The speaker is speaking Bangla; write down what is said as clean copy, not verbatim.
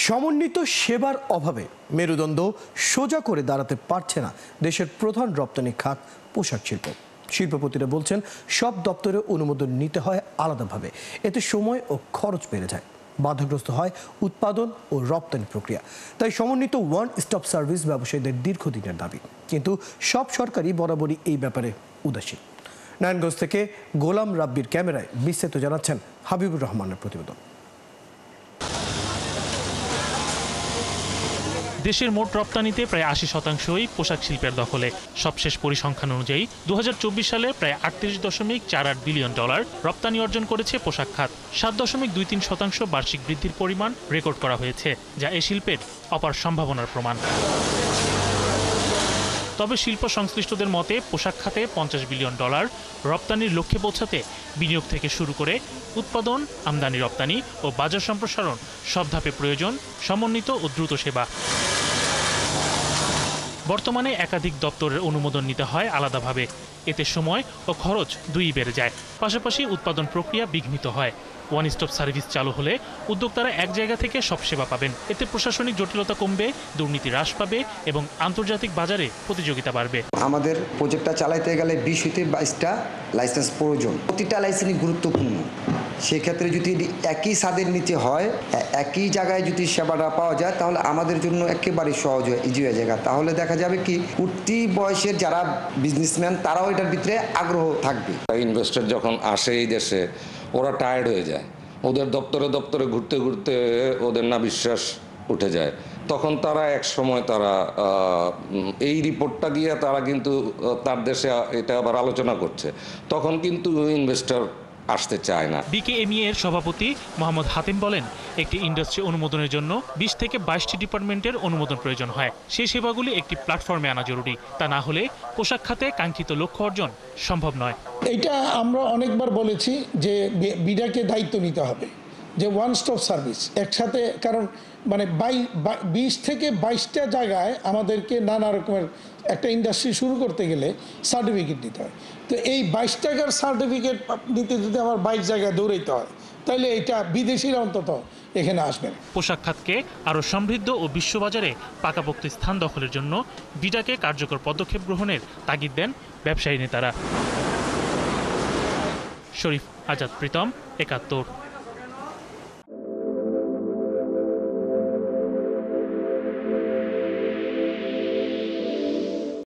সমন্বিত সেবার অভাবে মেরুদণ্ড সোজা করে দাঁড়াতে পারছে না দেশের প্রধান রপ্তানি খাত পোশাক শিল্প। শিল্পপতিরা বলছেন সব দপ্তরে অনুমোদন নিতে হয় আলাদাভাবে, এতে সময় ও খরচ বেড়ে যায়, বাধাগ্রস্ত হয় উৎপাদন ও রপ্তানি প্রক্রিয়া। তাই সমন্বিত ওয়ান স্টপ সার্ভিস ব্যবসায়ীদের দীর্ঘদিনের দাবি, কিন্তু সব সরকারই বরাবরই এই ব্যাপারে উদাসীন। নারায়ণগঞ্জ থেকে গোলাম রাব্বির ক্যামেরায় বিস্তারিত জানাচ্ছেন হাবিবুর রহমানের প্রতিবেদন। দেশের মোট রপ্তানিতে প্রায় ৮০%ই পোশাক শিল্পের দখলে। সবশেষ পরিসংখ্যান অনুযায়ী ২০২৪ সালে প্রায় $৩৮.৪৮ বিলিয়ন রপ্তানি অর্জন করেছে পোশাক খাত। ৭.২৩% বার্ষিক বৃদ্ধির পরিমাণ রেকর্ড করা হয়েছে, যা এ শিল্পের অপার সম্ভাবনার প্রমাণ। তবে শিল্প সংশ্লিষ্টদের মতে পোশাক খাতে $৫০ বিলিয়ন রপ্তানির লক্ষ্যে পৌঁছাতে বিনিয়োগ থেকে শুরু করে উৎপাদন, আমদানি, রপ্তানি ও বাজার সম্প্রসারণ সব ধাপে প্রয়োজন সমন্বিত ও দ্রুত সেবা। বর্তমানে একাধিক দপ্তরের অনুমোদন নিতে হয় আলাদাভাবে, এতে সময় ও খরচ দুইই বেড়ে যায়। পাশাপাশি উৎপাদন প্রক্রিয়া বিঘ্নিত হয়। ওয়ান স্টপ সার্ভিস চালু হলে উদ্যোক্তারা এক জায়গা থেকে সব সেবা পাবেন। এতে প্রশাসনিক জটিলতা কমবে, দুর্নীতি হ্রাস পাবে এবং আন্তর্জাতিক বাজারে প্রতিযোগিতা বাড়বে। আমাদের প্রজেক্টটা চালাইতে গেলে 20 থেকে 22টা লাইসেন্স প্রয়োজন। প্রতিটা লাইসেন্সই গুরুত্বপূর্ণ। সেক্ষেত্রে যদি একই ছাদের নিচে হয়, একই জায়গায় যদি সেবাটা পাওয়া যায়, তাহলে আমাদের জন্য একেবারে সহজ হয়, ইজি হয়ে যায়। তাহলে দেখা যাবে কি উঠতি বয়সের যারা বিজনেসম্যান তারাও এটার ভিতরে আগ্রহ থাকবে। ইনভেস্টর যখন আসে এই দেশে, ওরা টায়ার্ড হয়ে যায়। ওদের দপ্তরে ঘুরতে ঘুরতে ওদের না বিশ্বাস উঠে যায়। তখন তারা এক সময় এই রিপোর্টটা গিয়ে তারা কিন্তু তার দেশে এটা আবার আলোচনা করছে, তখন কিন্তু ইনভেস্টর আসতে চায় না। বিকেএমই এর সভাপতি মোহাম্মদ হাতিম বলেন, একটি ইন্ডাস্ট্রি অনুমোদনের জন্য 20 থেকে 22টি ডিপার্টমেন্টের অনুমোদন প্রয়োজন হয়। সেই সেবাগুলি একটি প্ল্যাটফর্মে আনা জরুরি, তা না হলে পোশাক খাতে কাঙ্ক্ষিত লক্ষ্য অর্জন সম্ভব নয়। এটা আমরা অনেকবার বলেছি যে বিডাকে দায়িত্ব নিতে হবে, যে ওয়ান স্টপ সার্ভিস একসাথে, কারণ মানে 20 থেকে 22টা জায়গায় আমাদেরকে নানা রকমের একটা ইন্ডাস্ট্রি শুরু করতে গেলে সার্টিফিকেট দিতে হয়। তো এই 22 টাকার সার্টিফিকেট নিতে যদি আমার 22 জায়গায় দৌড়াইতে হয়, তাহলে এটা বিদেশিরা অন্তত এখানে আসবে না। পোশাক খাতকে আরও সমৃদ্ধ ও বিশ্ববাজারে পাকাপোক্ত স্থান দখলের জন্য বিডাকে কার্যকর পদক্ষেপ গ্রহণের তাগিদ দেন ব্যবসায়ী নেতারা। শরীফ আজাদ প্রীতম, ৭১।